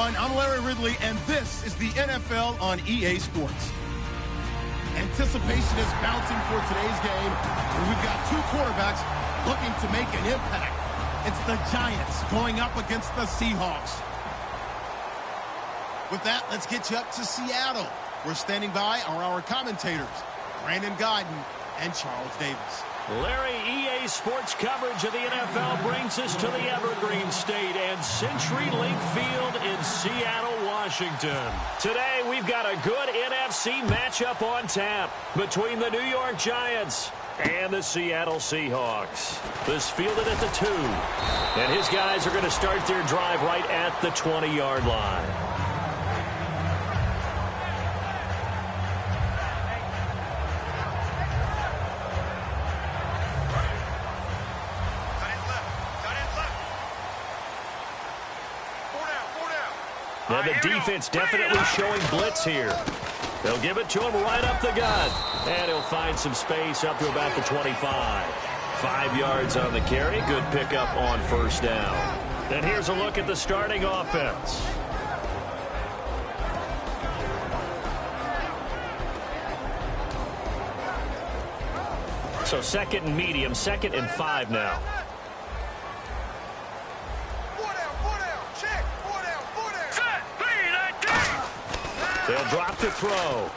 everyone. I'm Larry Ridley, and this is the NFL on EA Sports. Anticipation is bouncing for today's game, and we've got two quarterbacks looking to make an impact. It's the Giants going up against the Seahawks. With that, let's get you up to Seattle. We're standing by are our commentators, Brandon Guyton and Charles Davis. Larry, EA Sports coverage of the NFL brings us to the Evergreen State and CenturyLink Field in Seattle, Washington. Today, we've got a good NFC matchup on tap between the New York Giants and the Seattle Seahawks. This fielded at the 2. And his guys are going to start their drive right at the 20-yard line. Now the defense definitely showing blitz here. They'll give it to him right up the gut. And he'll find some space up to about the 25. 5 yards on the carry. Good pickup on first down. And here's a look at the starting offense. So 2nd and medium, 2nd and 5 now. They'll drop to throw.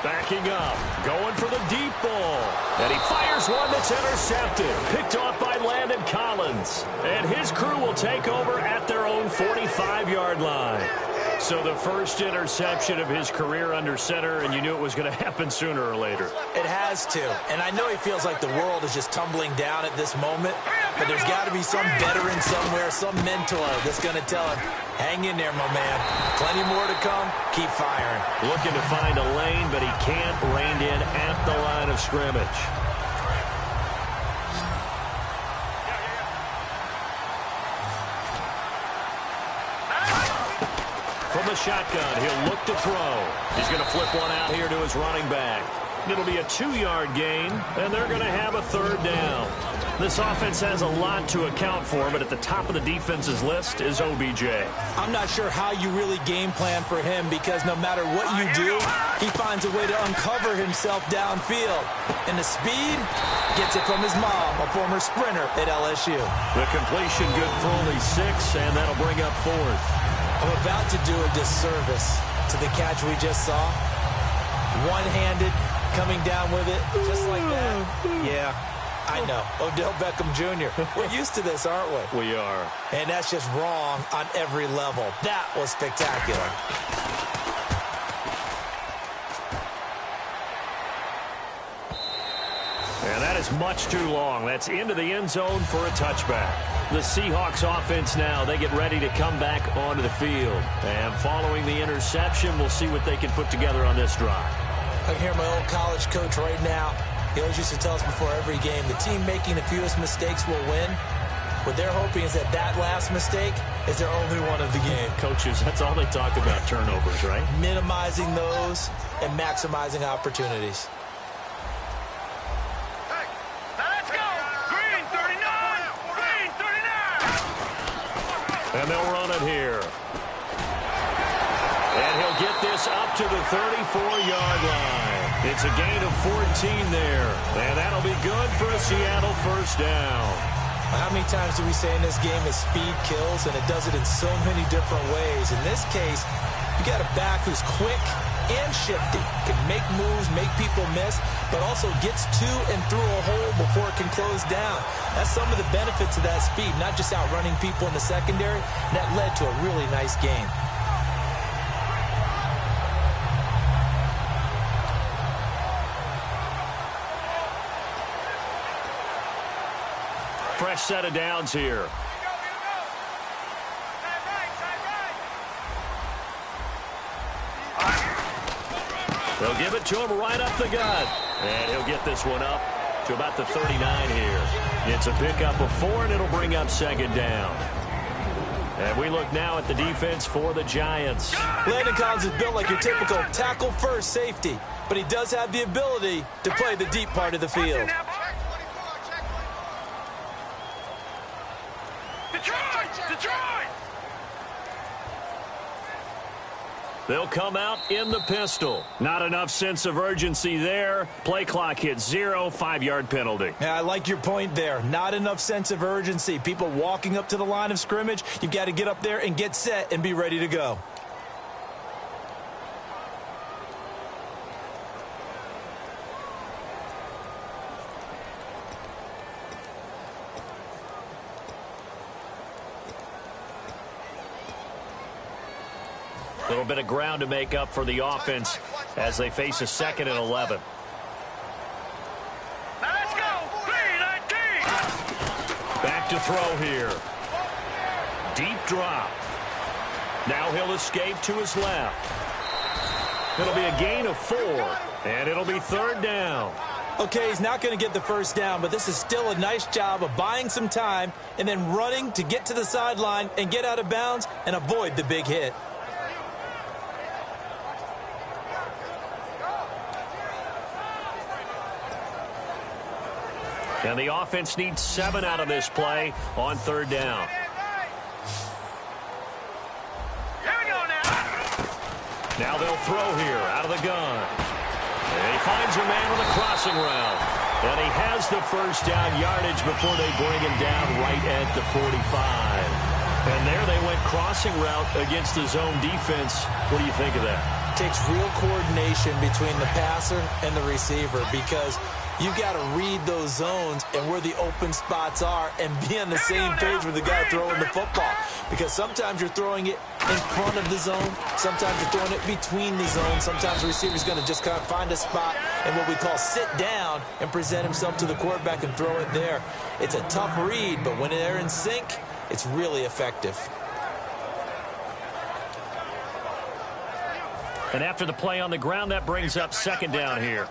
Backing up. Going for the deep ball. And he fires one that's intercepted. Picked off by Landon Collins. And his crew will take over at their own 45-yard line. So the first interception of his career under center, and you knew it was going to happen sooner or later. It has to. And I know he feels like the world is just tumbling down at this moment. But there's got to be some veteran somewhere, some mentor that's going to tell him, hang in there, my man. Plenty more to come. Keep firing. Looking to find a lane, but he can't rein in at the line of scrimmage. From the shotgun, he'll look to throw. He's going to flip one out here to his running back. It'll be a 2-yard gain, and they're going to have a 3rd down. This offense has a lot to account for, but at the top of the defense's list is OBJ. I'm not sure how you really game plan for him because no matter what you do, he finds a way to uncover himself downfield. And the speed gets it from his mom, a former sprinter at LSU. The completion good for only 6, and that'll bring up 4th. I'm about to do a disservice to the catch we just saw. One-handed, coming down with it, just like that. Yeah, I know. Odell Beckham Jr. We're used to this, aren't we? We are. And that's just wrong on every level. That was spectacular. And that is much too long. That's into the end zone for a touchback. The Seahawks offense now, they get ready to come back onto the field. And following the interception, we'll see what they can put together on this drive. I hear my old college coach right now. He always used to tell us before every game, the team making the fewest mistakes will win. What they're hoping is that that last mistake is their only one of the game. Coaches, that's all they talk about, turnovers, right? Minimizing those and maximizing opportunities. And they'll run it here. And he'll get this up to the 34-yard line. It's a gain of 14 there. And that'll be good for a Seattle first down. How many times do we say in this game that speed kills, and it does it in so many different ways? In this case, you got a back who's quick and shifty, can make moves, make people miss, but also gets to and through a hole before it can close down. That's some of the benefits of that speed, not just outrunning people in the secondary. That led to a really nice game. Fresh set of downs here. They'll give it to him right up the gut. And he'll get this one up to about the 39 here. It's a pickup of 4, and it'll bring up 2nd down. And we look now at the defense for the Giants. Landon Collins is built like your typical tackle-first safety, but he does have the ability to play the deep part of the field. They'll come out in the pistol. Not enough sense of urgency there. Play clock hits 0, 5-yard penalty. Yeah, I like your point there. Not enough sense of urgency. People walking up to the line of scrimmage, you've got to get up there and get set and be ready to go. A little bit of ground to make up for the offense as they face a 2nd and 11. Now let's go. 3-19. Back to throw here. Deep drop. Now he'll escape to his left. It'll be a gain of 4, and it'll be 3rd down. Okay, he's not going to get the first down, but this is still a nice job of buying some time and then running to get to the sideline and get out of bounds and avoid the big hit. And the offense needs 7 out of this play on 3rd down. Here we go now. Now they'll throw here out of the gun. And he finds a man with a crossing route. And he has the first down yardage before they bring him down right at the 45. And there they went crossing route against the zone defense. What do you think of that? It takes real coordination between the passer and the receiver because you've got to read those zones and where the open spots are and be on the same page with the guy throwing the football. Because sometimes you're throwing it in front of the zone. Sometimes you're throwing it between the zones. Sometimes the receiver's going to just kind of find a spot and what we call sit down and present himself to the quarterback and throw it there. It's a tough read, but when they're in sync, it's really effective. And after the play on the ground, that brings up 2nd down here.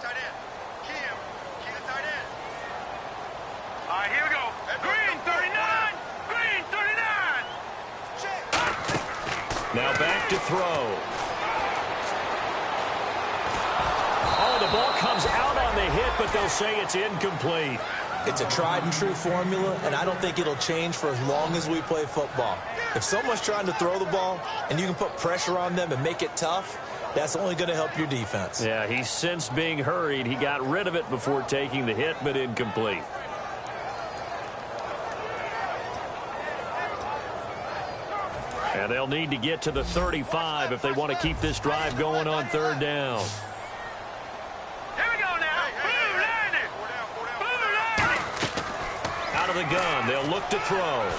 All right, here we go. Green 39. Green 39. Now back to throw. Oh, the ball comes out on the hit, but they'll say it's incomplete. It's a tried and true formula, and I don't think it'll change for as long as we play football. If someone's trying to throw the ball and you can put pressure on them and make it tough, that's only going to help your defense. Yeah, he's since being hurried. He got rid of it before taking the hit, but incomplete. And they'll need to get to the 35 if they want to keep this drive going on 3rd down. Here we go now. Blue landing. Blue landing. Out of the gun, they'll look to throw.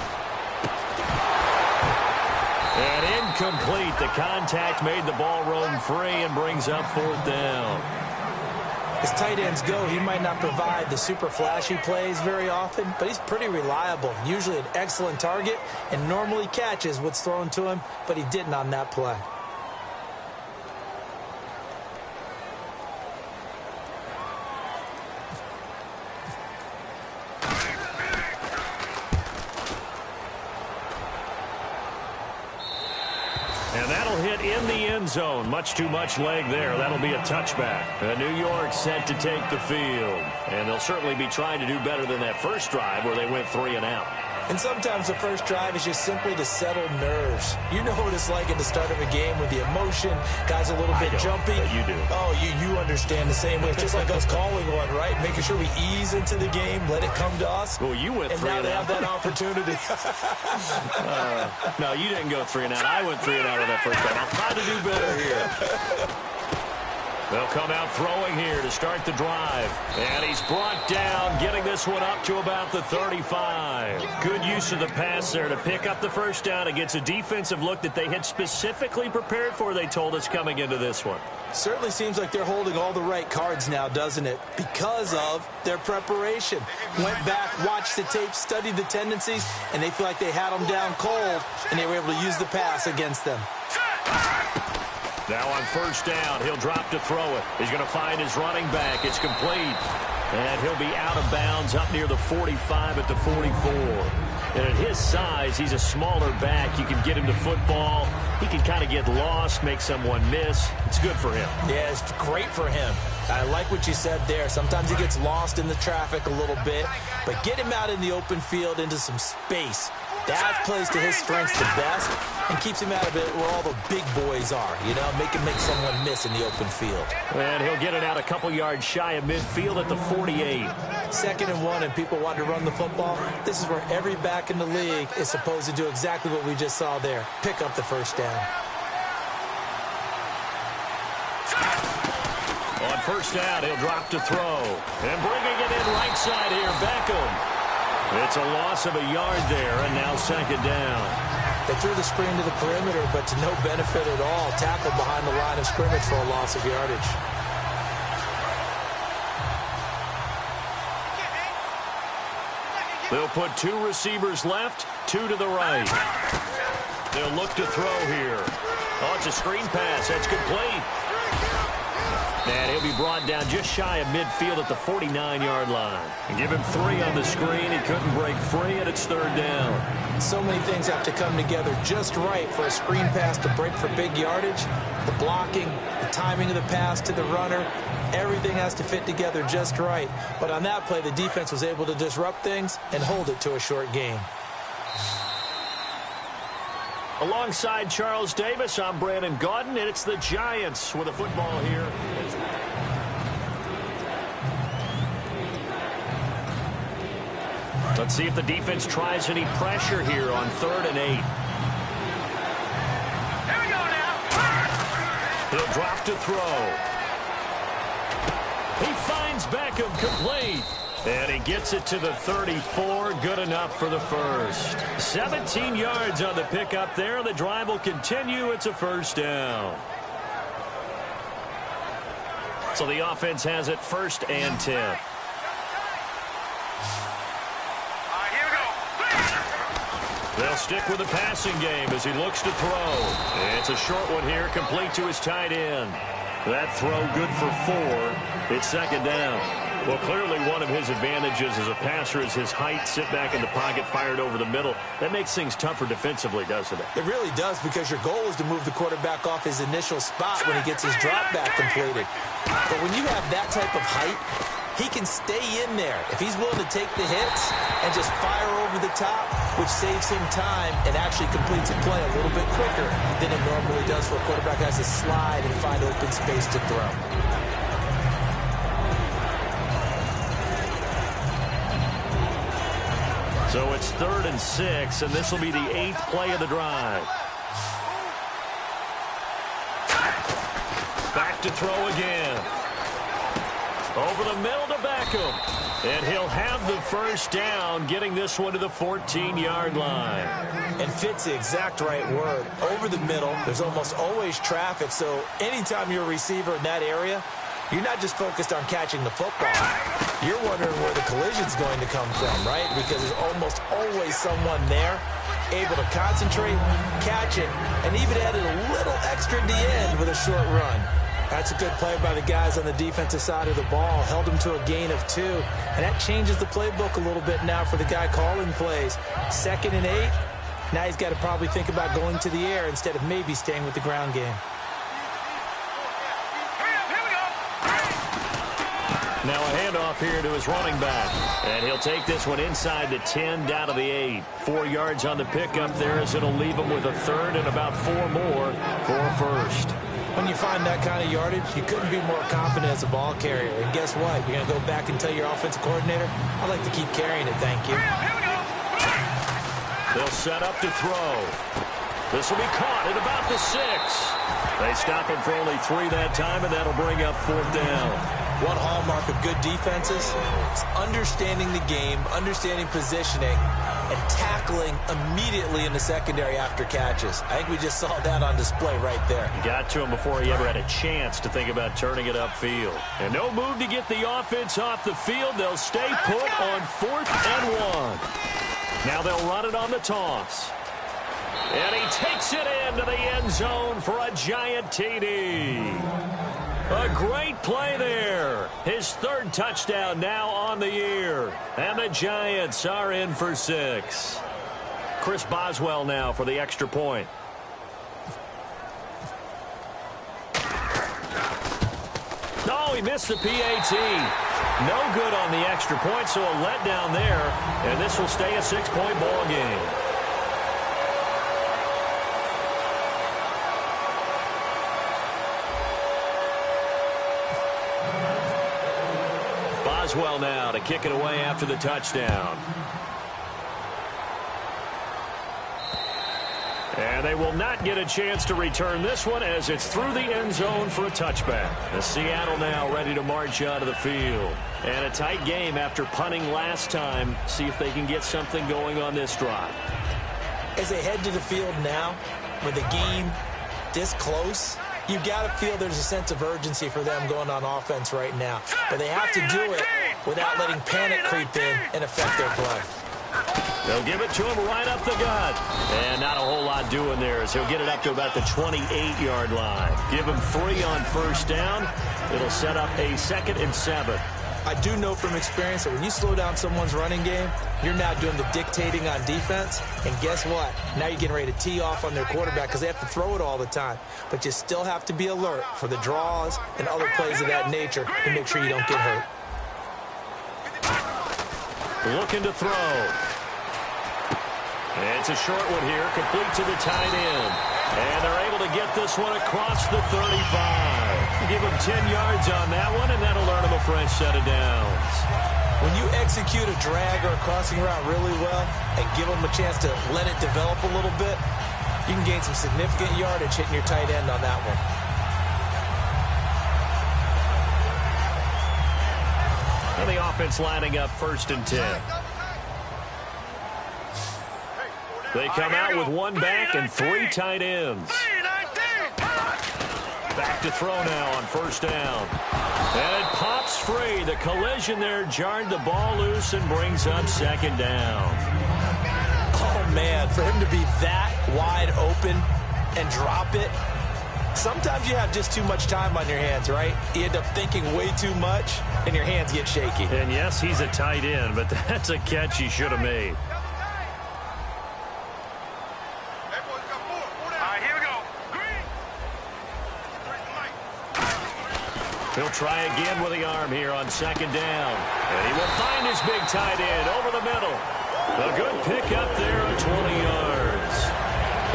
And incomplete. The contact made the ball roam free and brings up 4th down. As tight ends go, he might not provide the super flashy plays very often, but he's pretty reliable. Usually an excellent target and normally catches what's thrown to him, but he didn't on that play. And that'll hit in the end zone. Much too much leg there. That'll be a touchback. New York set to take the field. And they'll certainly be trying to do better than that first drive where they went 3 and out. And sometimes the first drive is just simply to settle nerves. You know what it's like at the start of a game with the emotion. Guys are a little bit jumpy. You do. Oh, you understand the same way. It's just like us calling one, right? Making sure we ease into the game, let it come to us. Well, you went 3 and and now out. they have that opportunity. No, you didn't go 3 and out. I went 3 and out on that first drive. I'll try to do better here. They'll come out throwing here to start the drive. And he's brought down, getting this one up to about the 35. Good use of the pass there to pick up the first down against a defensive look that they had specifically prepared for, they told us, coming into this one. Certainly seems like they're holding all the right cards now, doesn't it? Because of their preparation. Went back, watched the tape, studied the tendencies, and they feel like they had them down cold, and they were able to use the pass against them. Now on first down, he'll drop to throw it. He's going to find his running back. It's complete. And he'll be out of bounds up near the 45 at the 44. And at his size, he's a smaller back. You can get him to football. He can kind of get lost, make someone miss. It's good for him. Yeah, it's great for him. I like what you said there. Sometimes he gets lost in the traffic a little bit. But get him out in the open field into some space. That plays to his strengths the best and keeps him out of it where all the big boys are, you know, make someone miss in the open field. And he'll get it out a couple yards shy of midfield at the 48. 2nd and 1 and people want to run the football. This is where every back in the league is supposed to do exactly what we just saw there. Pick up the first down. On first down, he'll drop to throw. And bringing it in right side here, Beckham. It's a loss of a yard there, and now 2nd down. They threw the screen to the perimeter, but to no benefit at all. Tackled behind the line of scrimmage for a loss of yardage. They'll put 2 receivers left, 2 to the right. They'll look to throw here. Oh, it's a screen pass. That's complete. And he'll be brought down just shy of midfield at the 49-yard line. And give him 3 on the screen. He couldn't break free, and it's 3rd down. So many things have to come together just right for a screen pass to break for big yardage. The blocking, the timing of the pass to the runner, everything has to fit together just right. But on that play, the defense was able to disrupt things and hold it to a short gain. Alongside Charles Davis, I'm Brandon Gaudin, and it's the Giants with a football here. Let's see if the defense tries any pressure here on 3rd and 8. Here we go now. He'll drop to throw. He finds Beckham complete. And he gets it to the 34. Good enough for the first. 17 yards on the pickup there. The drive will continue. It's a 1st down. So the offense has it 1st and 10. All right, here we go. They'll stick with the passing game as he looks to throw. It's a short one here, complete to his tight end. That throw good for 4. It's 2nd down. Well, clearly one of his advantages as a passer is his height. Sit back in the pocket, fired over the middle. That makes things tougher defensively, doesn't it? It really does, because your goal is to move the quarterback off his initial spot when he gets his drop back completed. But when you have that type of height, he can stay in there if he's willing to take the hits and just fire over the top, which saves him time and actually completes a play a little bit quicker than it normally does for a quarterback who has to slide and find open space to throw. So it's 3rd and 6, and this will be the 8th play of the drive. Back to throw again. Over the middle to Beckham. And he'll have the 1st down, getting this one to the 14-yard line. And fit's the exact right word. Over the middle, there's almost always traffic, so anytime you're a receiver in that area, you're not just focused on catching the football. You're wondering where the collision's going to come from, right? Because there's almost always someone there able to concentrate, catch it, and even added a little extra at the end with a short run. That's a good play by the guys on the defensive side of the ball. Held him to a gain of 2. And that changes the playbook a little bit now for the guy calling plays. 2nd and 8. Now he's got to probably think about going to the air instead of maybe staying with the ground game. Now a handoff here to his running back. And he'll take this one inside the 10, down to the 8. 4 yards on the pickup there, as it'll leave him with a 3rd and about 4 more for a 1st. When you find that kind of yardage, you couldn't be more confident as a ball carrier. And guess what? You're going to go back and tell your offensive coordinator, I'd like to keep carrying it, thank you. Here we go. They'll set up to throw. This will be caught at about the 6. They stop him for only 3 that time, and that'll bring up 4th down. One hallmark of good defenses is understanding the game, understanding positioning, and tackling immediately in the secondary after catches. I think we just saw that on display right there. He got to him before he ever had a chance to think about turning it upfield. And no move to get the offense off the field. They'll stay put on 4th and 1. Now they'll run it on the toss. And he takes it into the end zone for a giant TD. A great play there. His 3rd touchdown now on the year. And the Giants are in for 6. Chris Boswell now for the extra point. No, he missed the PAT. No good on the extra point, so a letdown there. And this will stay a 6-point ball game. Boswell now to kick it away after the touchdown. And they will not get a chance to return this one as it's through the end zone for a touchback. The Seattle now ready to march out of the field. And a tight game after punting last time. See if they can get something going on this drive. As they head to the field now, with the game this close, you've got to feel there's a sense of urgency for them going on offense right now. But they have to do it without letting panic creep in and affect their play. They'll give it to him right up the gut. And not a whole lot doing there as he'll get it up to about the 28-yard line. Give him 3 on first down. It'll set up a 2nd and 7. I do know from experience that when you slow down someone's running game, you're now doing the dictating on defense. And guess what? Now you're getting ready to tee off on their quarterback because they have to throw it all the time. But you still have to be alert for the draws and other plays of that nature to make sure you don't get hurt. Looking to throw. It's a short one here, complete to the tight end. And they're able to get this one across the 35. Give him 10 yards on that one, and that'll earn him a fresh set of downs. When you execute a drag or a crossing route really well and give them a chance to let it develop a little bit, you can gain some significant yardage hitting your tight end on that one. And the offense lining up 1st and 10. They come out with 1 back and 3 tight ends. Back to throw now on first down. And it pops free. The collision there jarred the ball loose and brings up 2nd down. Oh, man, for him to be that wide open and drop it, sometimes you have just too much time on your hands, right? You end up thinking way too much, and your hands get shaky. And, yes, he's a tight end, but that's a catch he should have made. He'll try again with the arm here on 2nd down. And he will find his big tight end over the middle. A good pickup there at 20 yards.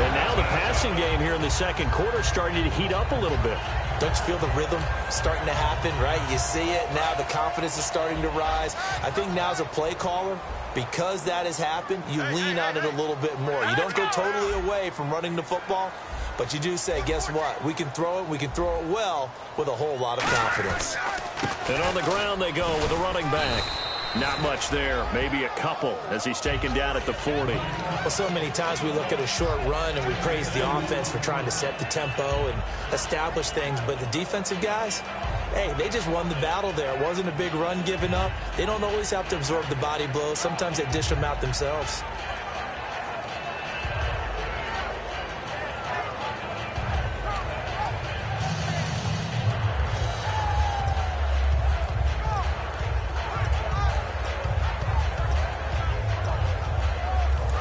And now the passing game here in the 2nd quarter starting to heat up a little bit. Don't you feel the rhythm starting to happen, right? You see it now. The confidence is starting to rise. I think now as a play caller, because that has happened, you lean on it a little bit more. You don't go totally away from running the football, but you do say, guess what? We can throw it. We can throw it well with a whole lot of confidence. And on the ground they go with a running back. Not much there, maybe a couple as he's taken down at the 40. Well, so many times we look at a short run and we praise the offense for trying to set the tempo and establish things, but the defensive guys, hey, they just won the battle there. It wasn't a big run given up. They don't always have to absorb the body blows. Sometimes they dish them out themselves.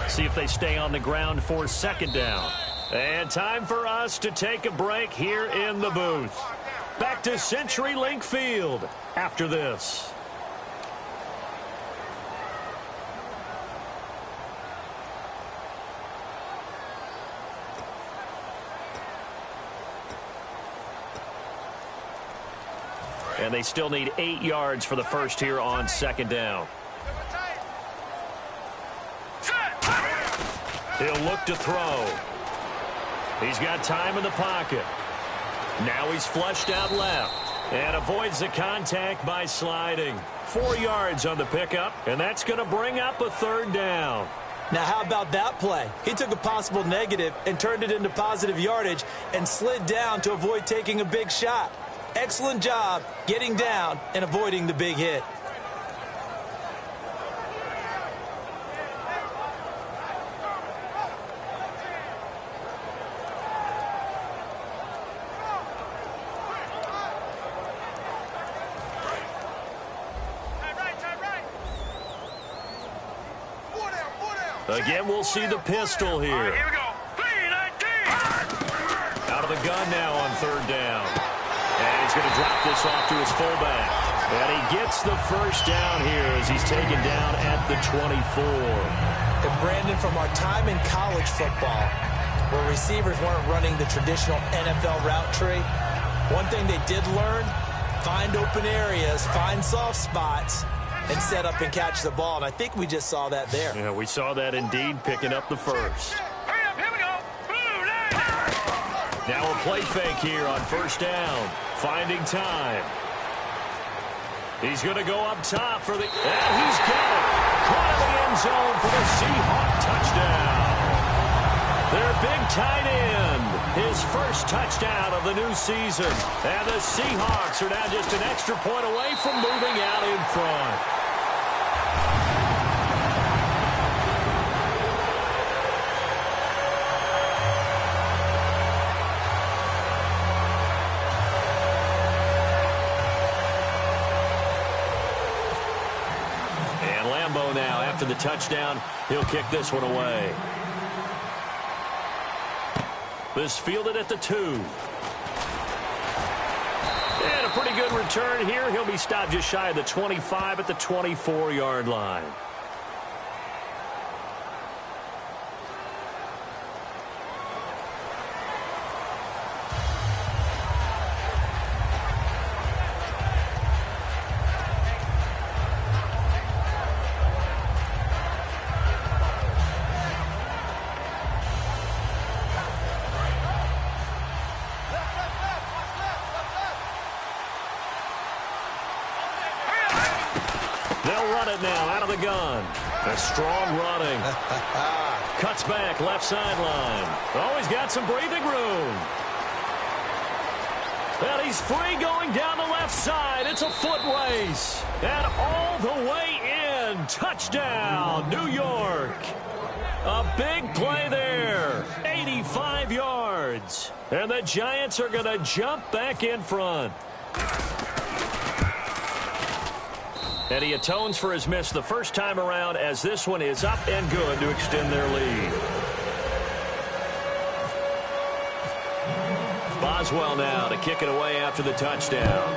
See if they stay on the ground for 2nd down. And time for us to take a break here in the booth. Back to CenturyLink Field after this. And they still need 8 yards for the first here on 2nd down. He'll look to throw. He's got time in the pocket. Now he's flushed out left and avoids the contact by sliding. 4 yards on the pickup, and that's going to bring up a 3rd down. Now, how about that play? He took a possible negative and turned it into positive yardage and slid down to avoid taking a big shot. Excellent job getting down and avoiding the big hit. Again, we'll see the pistol here. Here we go. 3-19. Out of the gun now on 3rd down. And he's going to drop this off to his fullback. And he gets the first down here as he's taken down at the 24. And Brandon, from our time in college football, where receivers weren't running the traditional NFL route tree, one thing they did learn, find open areas, find soft spots, and set up and catch the ball. And I think we just saw that there. Yeah, we saw that indeed, picking up the first. Hurry up, here we go. Now a play fake here on first down. Finding time. He's going to go up top for the... And he's got it. Caught in the end zone for the Seahawk touchdown. Their big tight end. His first touchdown of the new season. And the Seahawks are now just an extra point away from moving out in front. Now after the touchdown, he'll kick this one away. This fielded at the 2. And a pretty good return here. He'll be stopped just shy of the 25 at the 24-yard line. They'll run it now out of the gun. A strong running. Cuts back left sideline. Oh, he's got some breathing room. And he's free going down the left side. It's a foot race. And all the way in. Touchdown, New York. A big play there. 85 yards. And the Giants are going to jump back in front. And he atones for his miss the first time around, as this one is up and good to extend their lead. Boswell now to kick it away after the touchdown.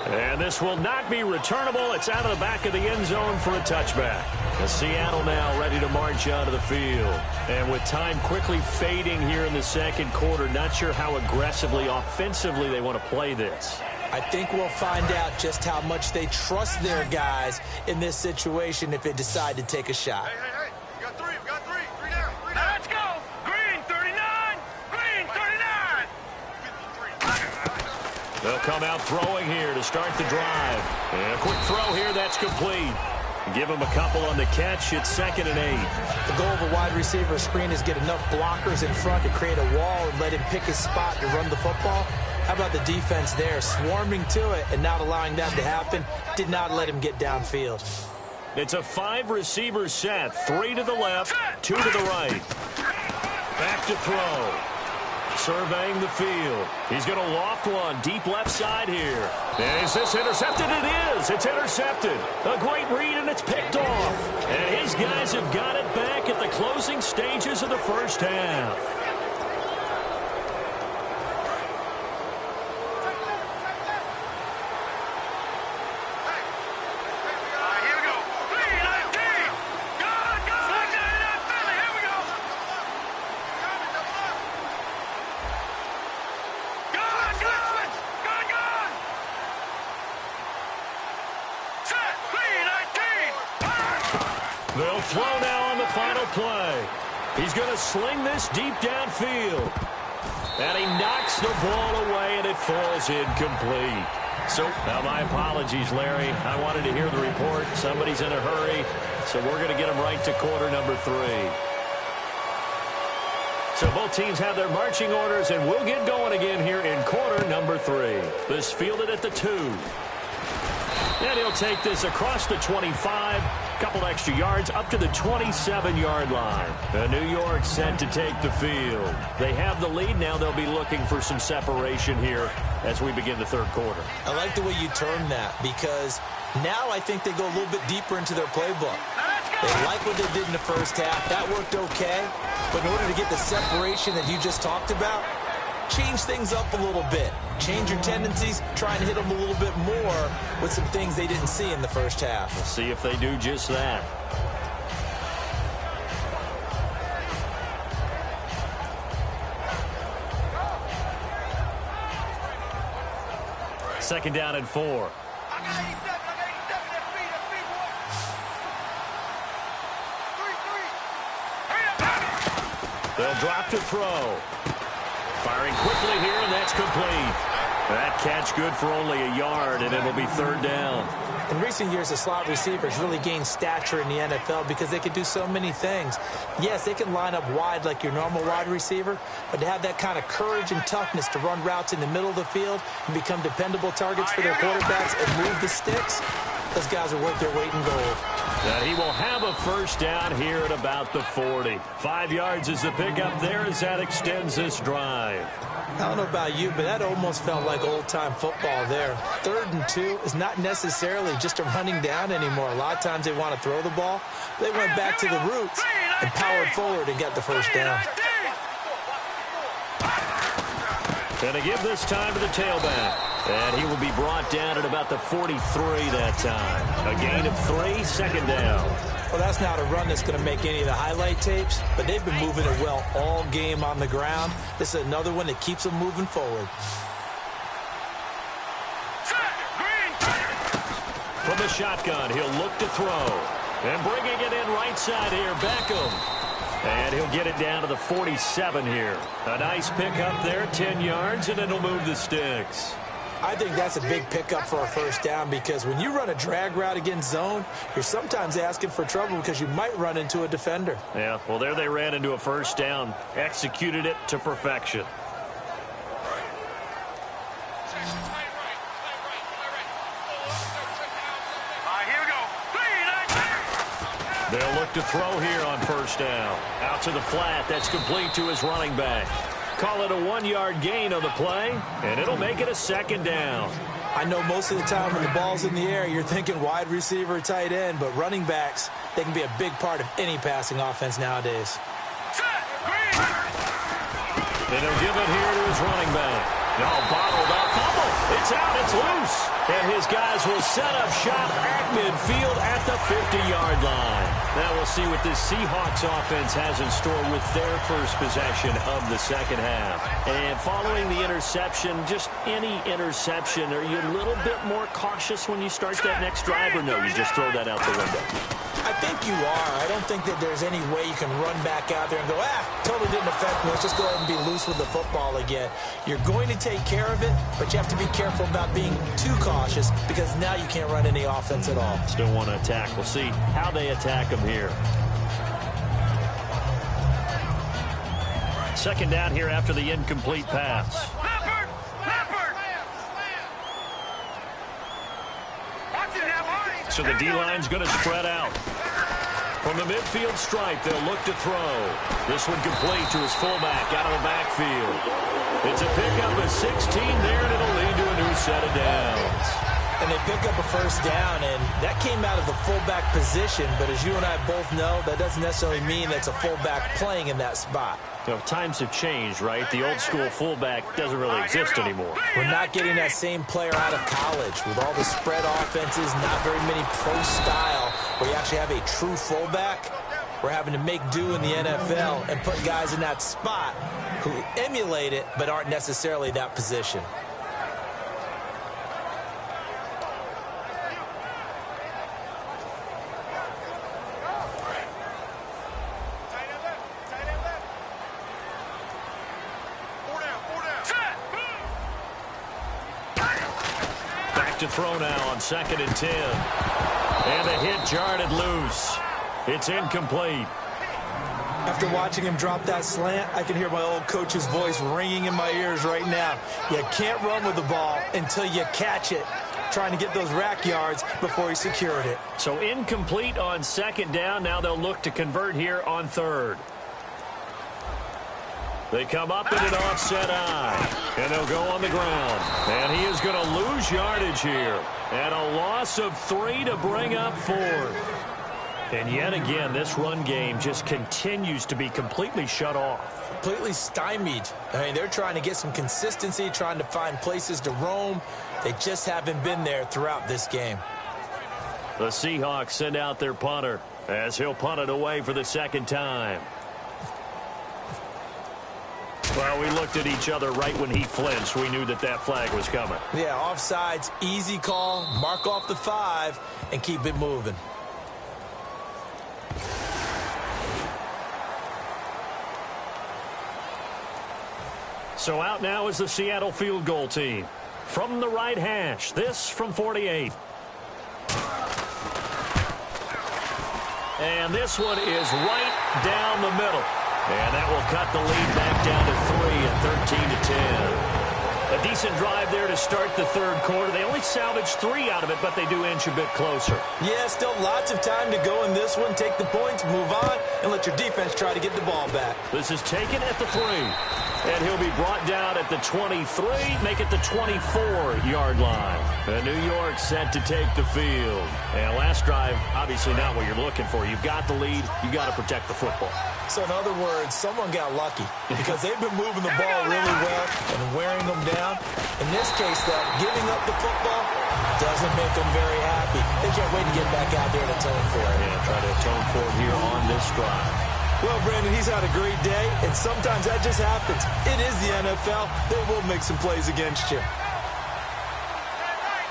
And this will not be returnable. It's out of the back of the end zone for a touchback. And Seattle now ready to march onto the field. And with time quickly fading here in the second quarter, not sure how aggressively, offensively they want to play this. I think we'll find out just how much they trust their guys in this situation if they decide to take a shot. Hey, we got three down. Now let's go. Green 39, green 39. 53. They'll come out throwing here to start the drive. And a quick throw here, that's complete. Give him a couple on the catch. It's 2nd and 8. The goal of a wide receiver screen is get enough blockers in front to create a wall and let him pick his spot to run the football. How about the defense there, swarming to it and not allowing that to happen? Did not let him get downfield. It's a 5-receiver set. 3 to the left, 2 to the right. Back to throw. Surveying the field. He's going to loft one deep left side here. And is this intercepted? It is. It's intercepted. A great read, and it's picked off. And his guys have got it back at the closing stages of the first half. Here we go. 3-19. Go. Philly. Here we go. Go. Set. 3-19. They'll throw now on the final play. He's going to sling this deep downfield. And he knocks the ball away, and it falls incomplete. So, now my apologies, Larry. I wanted to hear the report. Somebody's in a hurry, so we're going to get him right to quarter number 3. So both teams have their marching orders, and we'll get going again here in quarter number 3. This fielded at the 2. And he'll take this across the 25, couple extra yards up to the 27-yard line. New York set to take the field. They have the lead. Now they'll be looking for some separation here as we begin the third quarter. I like the way you term that, because now I think they go a little bit deeper into their playbook. They like what they did in the first half. That worked okay. But in order to get the separation that you just talked about, change things up a little bit. Change your tendencies. Try and hit them a little bit more with some things they didn't see in the first half. We'll see if they do just that. Second down and 4. I got 87. That's me, boy. 3-3. They'll drop to throw. Firing quickly here, and that's complete. That catch good for only a yard, and it'll be third down. In recent years, the slot receivers really gained stature in the NFL because they can do so many things. Yes, they can line up wide like your normal wide receiver, but to have that kind of courage and toughness to run routes in the middle of the field and become dependable targets for their quarterbacks and move the sticks, those guys are worth their weight in gold. And he will have a first down here at about the 40. 5 yards is the pickup there as that extends this drive. I don't know about you, but that almost felt like old-time football there. 3rd and 2 is not necessarily just a running down anymore. A lot of times they want to throw the ball. They went back to the roots and powered forward and got the first down. And to give this time to the tailback. And he will be brought down at about the 43 that time. A gain of 3, second down. Well, that's not a run that's going to make any of the highlight tapes, but they've been moving it well all game on the ground. This is another one that keeps them moving forward. From the shotgun, he'll look to throw. And bringing it in right side here, Beckham. And he'll get it down to the 47 here. A nice pickup there, 10 yards, and it'll move the sticks. I think that's a big pickup for a first down because when you run a drag route against zone, you're sometimes asking for trouble because you might run into a defender. Yeah, well, there they ran into a first down. Executed it to perfection. They'll look to throw here on first down. Out to the flat. That's complete to his running back. Call it a 1-yard gain on the play, and it'll make it a second down. I know most of the time when the ball's in the air, you're thinking wide receiver, tight end, but running backs, they can be a big part of any passing offense nowadays. And he'll give it here to his running back. No, bottled up. Fumble. It's out. It's loose. And his guys will set up shop at midfield at the 50-yard line. Now we'll see what this Seahawks offense has in store with their first possession of the second half. And following the interception, just any interception, are you a little bit more cautious when you start that next drive, or no, you just throw that out the window? I think you are. I don't think that there's any way you can run back out there and go, totally didn't affect me. Let's just go ahead and be loose with the football again. You're going to take care of it, but you have to be careful about being too cautious because now you can't run any offense at all. Still want to attack. We'll see how they attack him here. Second down here after the incomplete pass. So the D-line's going to spread out. From the midfield stripe, they'll look to throw. This one complete to his fullback out of the backfield. It's a pickup of 16 there, and it'll lead to a new set of downs. And they pick up a first down, and that came out of the fullback position. But as you and I both know, that doesn't necessarily mean that's a fullback playing in that spot. You know, times have changed, right? The old school fullback doesn't really exist anymore. We're not getting that same player out of college. With all the spread offenses, not very many pro style, where you actually have a true fullback. We're having to make do in the NFL and put guys in that spot who emulate it but aren't necessarily that position. To throw now on 2nd and 10. And a hit jarred it loose. It's incomplete. After watching him drop that slant, I can hear my old coach's voice ringing in my ears right now. You can't run with the ball until you catch it. Trying to get those rack yards before he secured it. So incomplete on 2nd down. Now they'll look to convert here on 3rd. They come up in an offset eye, and they'll go on the ground. And he is going to lose yardage here. And a loss of 3 to bring up 4th. And yet again, this run game just continues to be completely shut off. Completely stymied. I mean, they're trying to get some consistency, trying to find places to roam. They just haven't been there throughout this game. The Seahawks send out their punter as he'll punt it away for the 2nd time. Well, we looked at each other right when he flinched. We knew that that flag was coming. Yeah, offsides, easy call, mark off the 5, and keep it moving. So out now is the Seattle field goal team. From the right hash, this from 48. And this one is right down the middle. And that will cut the lead back down to 3 at 13-10. A decent drive there to start the third quarter. They only salvaged 3 out of it, but they do inch a bit closer. Yeah, still lots of time to go in this one. Take the points, move on, and let your defense try to get the ball back. This is taken at the 3. And he'll be brought down at the 23, make it the 24-yard line. And New York set to take the field. And last drive, obviously not what you're looking for. You've got the lead. You've got to protect the football. So in other words, someone got lucky because they've been moving the ball really well and wearing them down. In this case, though, giving up the football doesn't make them very happy. They can't wait to get back out there and atone for it. Yeah, try to atone for it here on this drive. Well, Brandon, he's had a great day, and sometimes that just happens. It is the NFL. They will make some plays against you.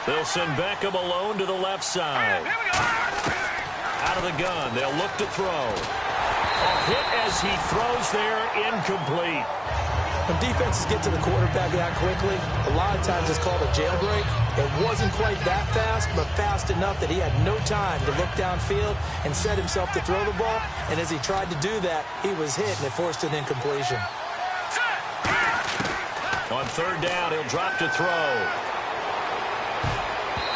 They'll send Beckham alone to the left side. Out of the gun, they'll look to throw. A hit as he throws there, incomplete. When defenses get to the quarterback that quickly, a lot of times it's called a jailbreak. It wasn't quite that fast, but fast enough that he had no time to look downfield and set himself to throw the ball. And as he tried to do that, he was hit, and it forced an incompletion. On third down, he'll drop to throw.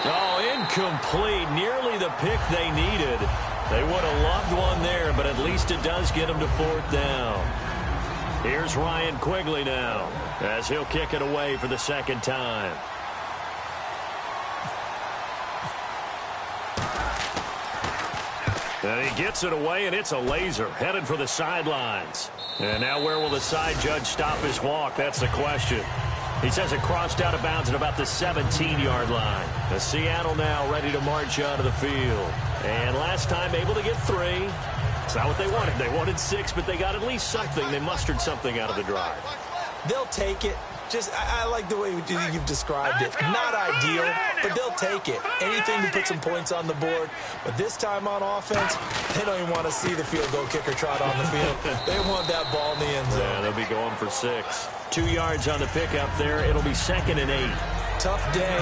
Oh, incomplete. Nearly the pick they needed. They would have loved one there, but at least it does get them to fourth down. Here's Ryan Quigley now, as he'll kick it away for the second time. And he gets it away, and it's a laser, headed for the sidelines. And now where will the side judge stop his walk? That's the question. He says it crossed out of bounds at about the 17-yard line. The Seattle now ready to march onto the field. And last time able to get 3. It's not what they wanted. They wanted 6, but they got at least something. They mustered something out of the drive. They'll take it. I like the way you've described it. Not ideal, but they'll take it. Anything to put some points on the board. But this time on offense, they don't even want to see the field goal kicker trot on the field. They want that ball in the end zone. Yeah, they'll be going for 6. 2 yards on the pickup there. It'll be 2nd and 8. Tough day,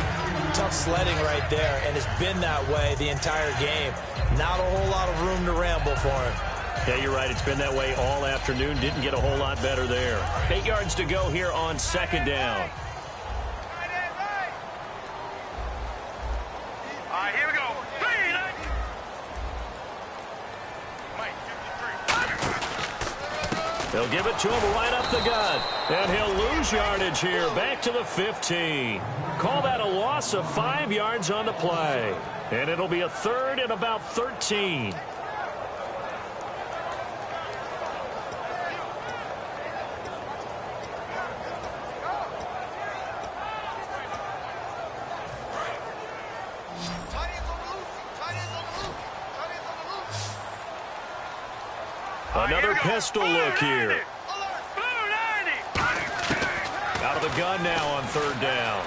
tough sledding right there, and it's been that way the entire game. Not a whole lot of room to ramble for him. Yeah, you're right. It's been that way all afternoon. Didn't get a whole lot better there. 8 yards to go here on 2nd down. All right, here we go. They'll give it to him right up the gut. And he'll lose yardage here. Back to the 15. Call that a loss of 5 yards on the play. And it'll be a 3rd and about 13. Another pistol look here. Out of the gun now on 3rd down.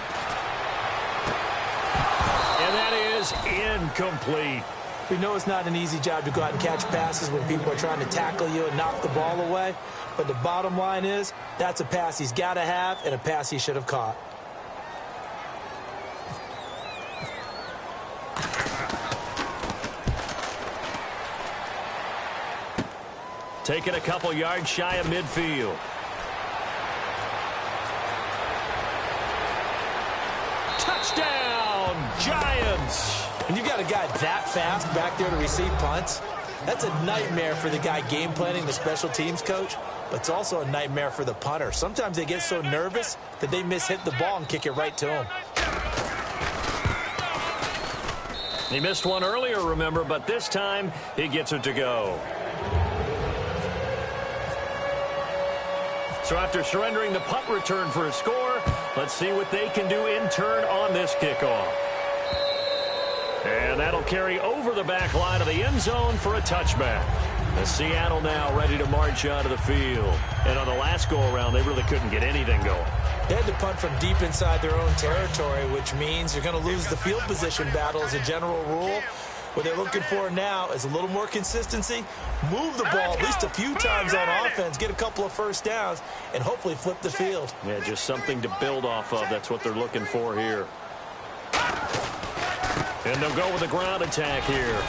And that is incomplete. We know it's not an easy job to go out and catch passes when people are trying to tackle you and knock the ball away. But the bottom line is, that's a pass he's got to have and a pass he should have caught. Taking a couple yards shy of midfield. Touchdown, Giants! And you got a guy that fast back there to receive punts. That's a nightmare for the guy game planning, the special teams coach, but it's also a nightmare for the punter. Sometimes they get so nervous that they mishit the ball and kick it right to him. He missed one earlier, remember, but this time he gets it to go. So after surrendering the punt return for a score, let's see what they can do in turn on this kickoff. And that'll carry over the back line of the end zone for a touchback. Seattle now ready to march onto the field. And on the last go-around, they really couldn't get anything going. They had to punt from deep inside their own territory, which means you're going to lose the field position battle as a general rule. What they're looking for now is a little more consistency, move the ball at least a few times on offense, get a couple of first downs, and hopefully flip the field. Yeah, just something to build off of. That's what they're looking for here. And they'll go with a ground attack here.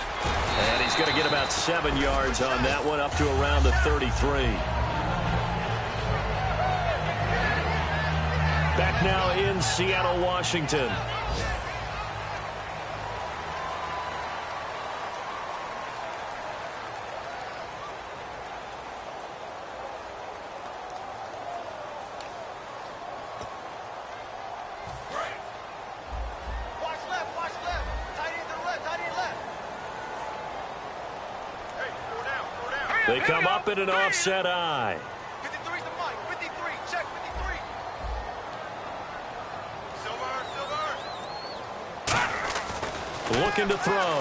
And he's going to get about 7 yards on that one, up to around the 33. Back now in Seattle, Washington. They come up in an offset eye. 53's the mic. 53. Check 53. Silver. Looking to throw.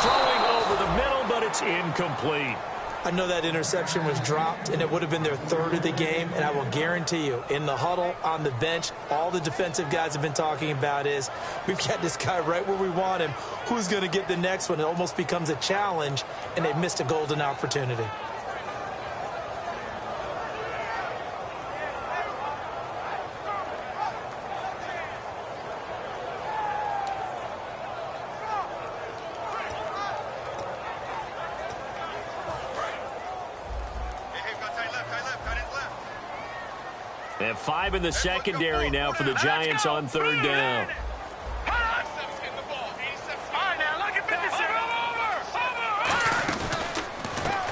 Throwing over the middle, but it's incomplete. I know that interception was dropped, and it would have been their third of the game, and I will guarantee you, in the huddle, on the bench, all the defensive guys have been talking about is, we've got this guy right where we want him. Who's going to get the next one? It almost becomes a challenge, and they've missed a golden opportunity. And 5 in the secondary now for the Giants on third down.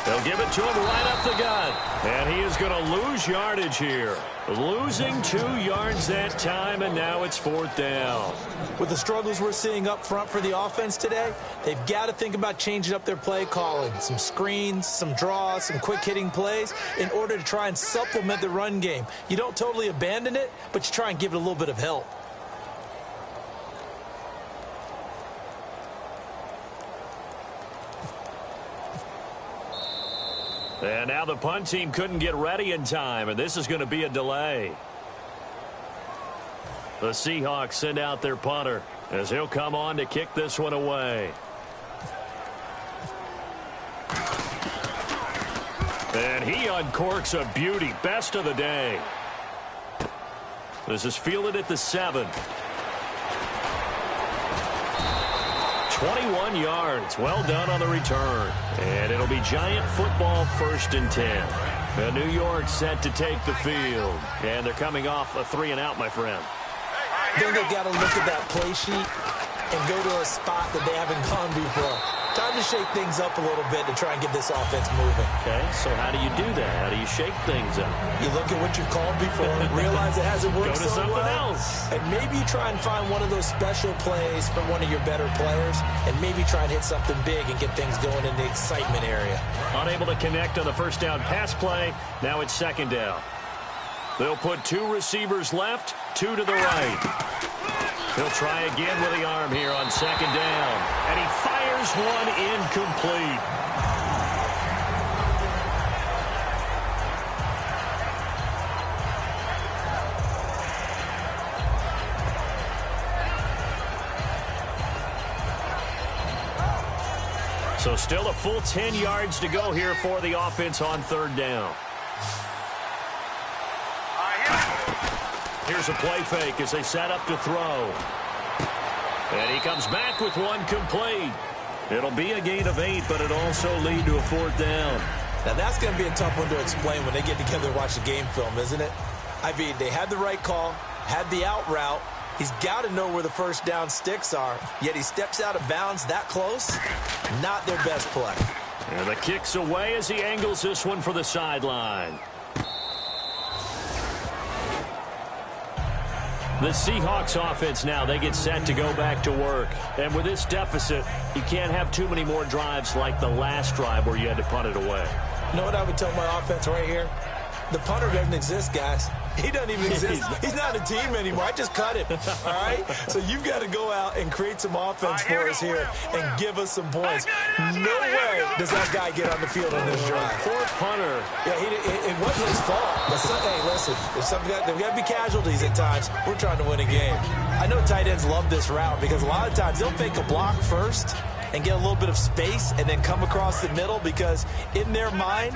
They'll give it to him right up the gut. And he is going to lose yardage here. Losing 2 yards that time, and now it's fourth down. With the struggles we're seeing up front for the offense today, they've got to think about changing up their play calling. Some screens, some draws, some quick-hitting plays in order to try and supplement the run game. You don't totally abandon it, but you try and give it a little bit of help. And now the punt team couldn't get ready in time, and this is going to be a delay. The Seahawks send out their punter as he'll come on to kick this one away. And he uncorks a beauty. Best of the day. This is fielded at the 7. 21 yards. Well done on the return. And it'll be Giant football, 1st and 10. And New York set to take the field. And they're coming off a 3-and-out, my friend. Then they've got to look at that play sheet and go to a spot that they haven't gone before. Time to shake things up a little bit to try and get this offense moving. Okay, so how do you do that? How do you shake things up? You look at what you've called before, realize it hasn't worked Go to so something well, else. and maybe you try and find one of those special plays from one of your better players, and maybe try and hit something big and get things going in the excitement area. Unable to connect on the first down pass play. Now it's 2nd down. They'll put 2 receivers left, 2 to the right. He'll try again with the arm here on 2nd down. And he fires one incomplete. So still a full 10 yards to go here for the offense on 3rd down. Here's a play fake as they set up to throw. And he comes back with one complete. It'll be a gain of 8, but it'll also lead to a 4th down. Now that's going to be a tough one to explain when they get together and watch the game film, isn't it? I mean, they had the right call, had the out route. He's got to know where the first down sticks are, yet he steps out of bounds that close. Not their best play. And the kick's away as he angles this one for the sideline. The Seahawks offense now, they get set to go back to work. And with this deficit, you can't have too many more drives like the last drive where you had to punt it away. You know what I would tell my offense right here? The punter doesn't exist, guys. He doesn't even exist. He's not a team anymore. I just cut him. All right? So you've got to go out and create some offense for us here and give us some points. No way does that guy get on the field on this drive. Poor punter. Yeah, it wasn't his fault. But hey, listen, there's got to be casualties at times. We're trying to win a game. I know tight ends love this route because a lot of times they'll fake a block first and get a little bit of space and then come across the middle because in their mind,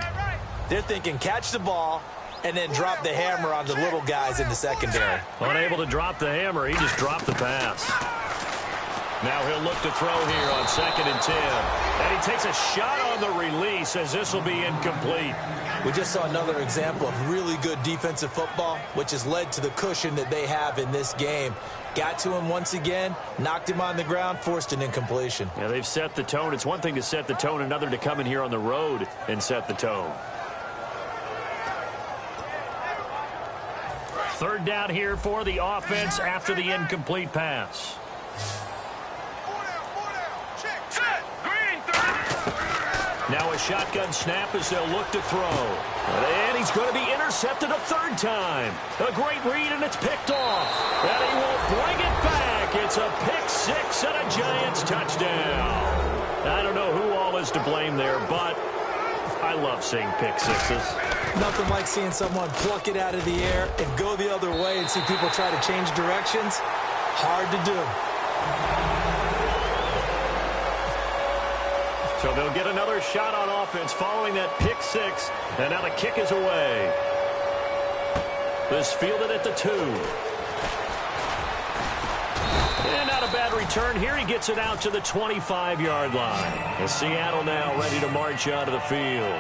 they're thinking catch the ball and then drop the hammer on the little guys in the secondary. Unable to drop the hammer, he just dropped the pass. Now he'll look to throw here on 2nd and 10. And he takes a shot on the release as this will be incomplete. We just saw another example of really good defensive football, which has led to the cushion that they have in this game. Got to him once again, knocked him on the ground, forced an incompletion. Yeah, they've set the tone. It's one thing to set the tone, another to come in here on the road and set the tone. 3rd down here for the offense after the incomplete pass. Now a shotgun snap as they'll look to throw. And he's going to be intercepted a 3rd time. A great read, and it's picked off. And he will bring it back. It's a pick 6 and a Giants touchdown. I don't know who all is to blame there, but I love seeing pick 6s. Nothing like seeing someone pluck it out of the air and go the other way and see people try to change directions. Hard to do. So they'll get another shot on offense following that pick 6. And now the kick is away. This fielded at the 2. And not a bad return here. He gets it out to the 25-yard line. And Seattle now ready to march out of the field.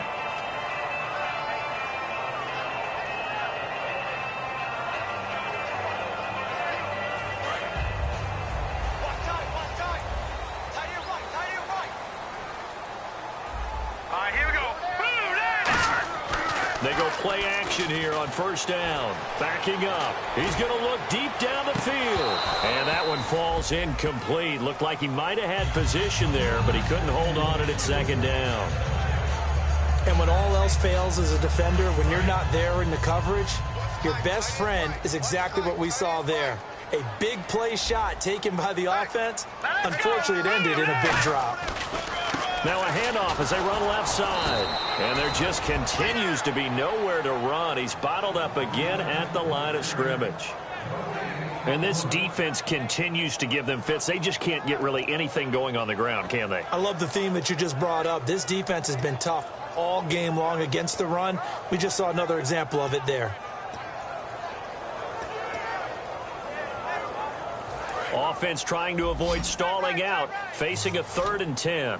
They go play action here on 1st down. Backing up. He's going to look deep down the field. And that one falls incomplete. Looked like he might have had position there, but he couldn't hold on it at 2nd down. And when all else fails as a defender, when you're not there in the coverage, your best friend is exactly what we saw there. A big play shot taken by the offense. Unfortunately, it ended in a big drop. Now a handoff as they run left side. And there just continues to be nowhere to run. He's bottled up again at the line of scrimmage. And this defense continues to give them fits. They just can't get really anything going on the ground, can they? I love the theme that you just brought up. This defense has been tough all game long against the run. We just saw another example of it there. Offense trying to avoid stalling out, facing a 3rd and 10.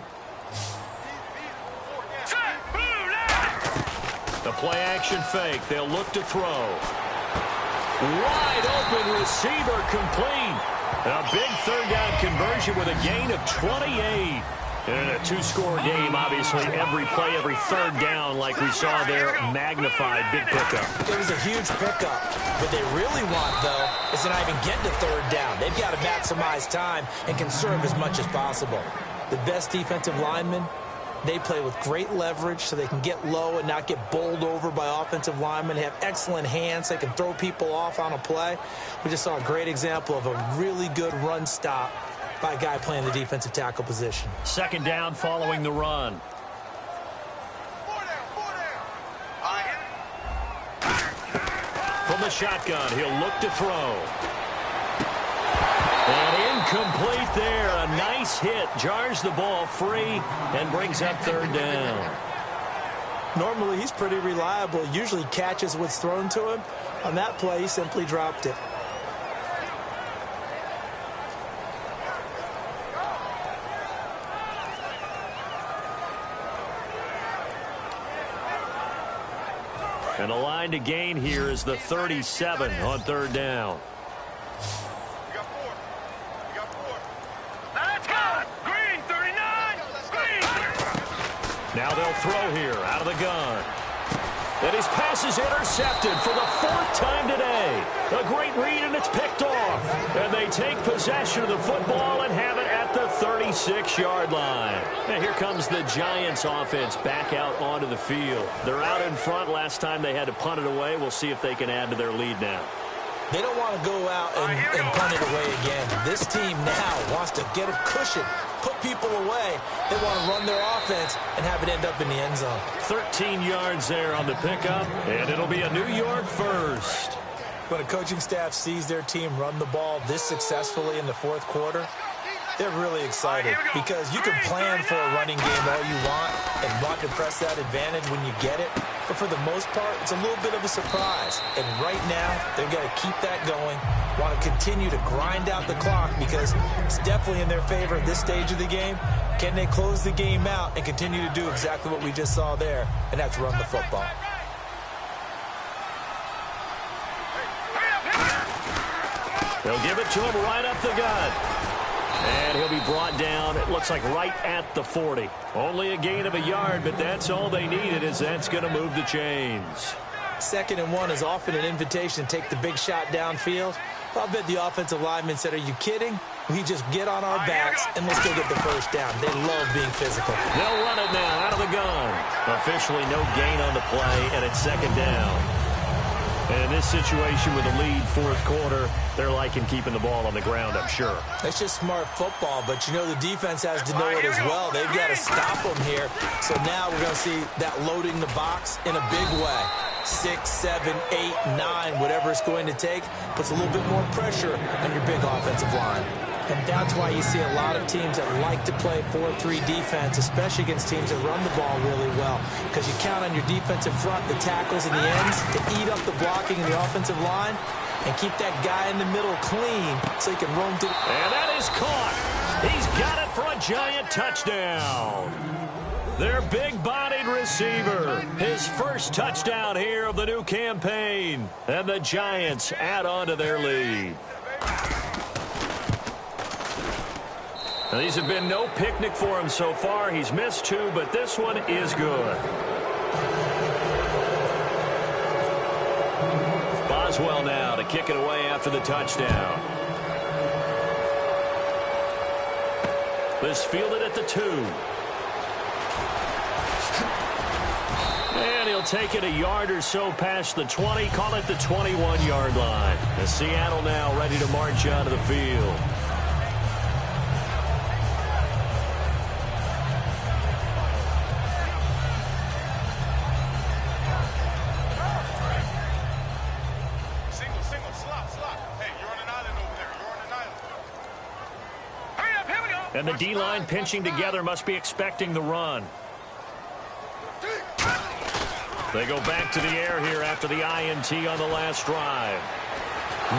The play action fake. They'll look to throw. Wide open receiver complete. A big 3rd down conversion with a gain of 28. In a 2-score game, obviously every play, every 3rd down like we saw there, magnified, big pickup. It was a huge pickup. What they really want, though, is to not even get to 3rd down. They've got to maximize time and conserve as much as possible. The best defensive linemen, they play with great leverage so they can get low and not get bowled over by offensive linemen. They have excellent hands. They can throw people off on a play. We just saw a great example of a really good run stop by a guy playing the defensive tackle position. 2nd down following the run. From the shotgun, he'll look to throw. And incomplete there. A nice hit. Jars the ball free and brings up 3rd down. Normally, he's pretty reliable. Usually catches what's thrown to him. On that play, he simply dropped it. And the line to gain here is the 37 on 3rd down. Let's go! Green, 39! Green! Now they'll throw here out of the gun. And his pass is intercepted for the 4th time today. A great read, and it's picked off. And they take possession of the football and have it at the 37. 6-yard line. And here comes the Giants offense back out onto the field. They're out in front. Last time they had to punt it away. We'll see if they can add to their lead now. They don't want to go out and punt it away again. This team now wants to get a cushion, put people away. They want to run their offense and have it end up in the end zone. 13 yards there on the pickup, and it'll be a New York first. When a coaching staff sees their team run the ball this successfully in the fourth quarter, they're really excited because you can plan for a running game all you want and want to press that advantage when you get it. But for the most part, it's a little bit of a surprise. And right now, they've got to keep that going, want to continue to grind out the clock because it's definitely in their favor at this stage of the game. Can they close the game out and continue to do exactly what we just saw there, and that's run the football? They'll give it to him right up the gut. And he'll be brought down, it looks like right at the 40. Only a gain of a yard, but that's all they needed, as that's going to move the chains. 2nd and 1 is often an invitation to take the big shot downfield. I'll bet the offensive lineman said, are you kidding? We just get on our backs and let's go get the first down. They love being physical. They'll run it now out of the gun. Officially no gain on the play, and it's 2nd down. And in this situation with a lead, fourth quarter, they're liking keeping the ball on the ground, I'm sure. It's just smart football, but you know the defense has to know it as well. They've got to stop them here. So now we're going to see that loading the box in a big way. 6, 7, 8, 9, whatever it's going to take, puts a little bit more pressure on your big offensive line. And that's why you see a lot of teams that like to play 4-3 defense, especially against teams that run the ball really well, because you count on your defensive front, the tackles and the ends, to eat up the blocking in the offensive line and keep that guy in the middle clean so he can roam to. And that is caught. He's got it for a Giant touchdown. Their big-bodied receiver, his first touchdown here of the new campaign. And the Giants add on to their lead. Now, these have been no picnic for him so far. He's missed 2, but this one is good. Boswell now to kick it away after the touchdown. This fielded at the 2. And he'll take it a yard or so past the 20, call it the 21-yard line. And Seattle now ready to march out of the field. And the D-line pinching together must be expecting the run. They go back to the air here after the INT on the last drive.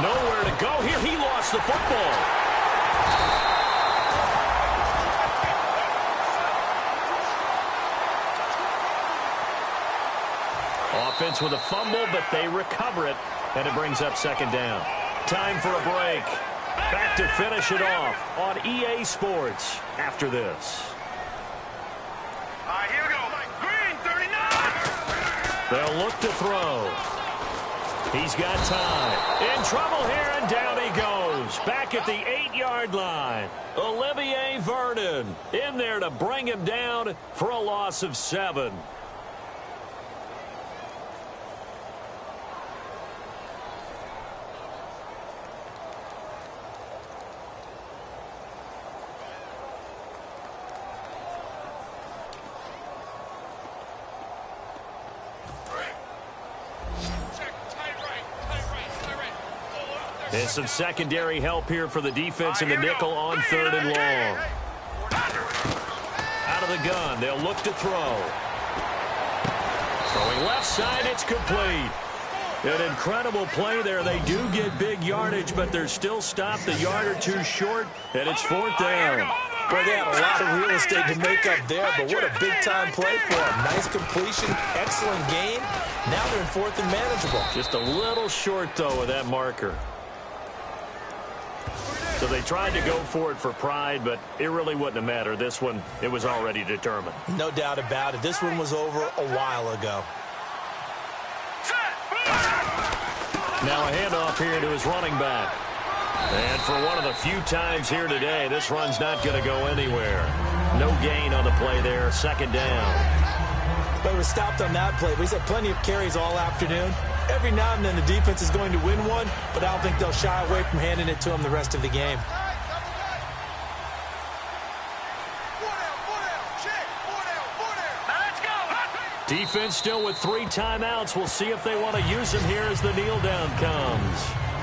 Nowhere to go here. He lost the football. Offense with a fumble, but they recover it, and it brings up 2nd down. Time for a break. Back to finish it off on EA Sports after this. Here we go. Green, 39. They'll look to throw. He's got time. In trouble here, and down he goes. Back at the 8-yard line. Olivier Vernon in there to bring him down for a loss of 7. And some secondary help here for the defense in the nickel on 3rd and long. Out of the gun, they'll look to throw. Throwing left side, it's complete. An incredible play there. They do get big yardage, but they're still stopped a yard or 2 short, and it's 4th down. Boy, they had a lot of real estate to make up there, but what a big-time play for them. Nice completion, excellent gain. Now they're in 4th and manageable. Just a little short, though, of that marker. So they tried to go for it for pride, but it really wouldn't have mattered. This one, it was already determined. No doubt about it. This one was over a while ago. Now a handoff here to his running back. And for one of the few times here today, this run's not going to go anywhere. No gain on the play there, second down. But it was stopped on that play. He's had plenty of carries all afternoon. Every now and then the defense is going to win one, but I don't think they'll shy away from handing it to him the rest of the game. Defense still with 3 timeouts. We'll see if they want to use them here as the kneel down comes.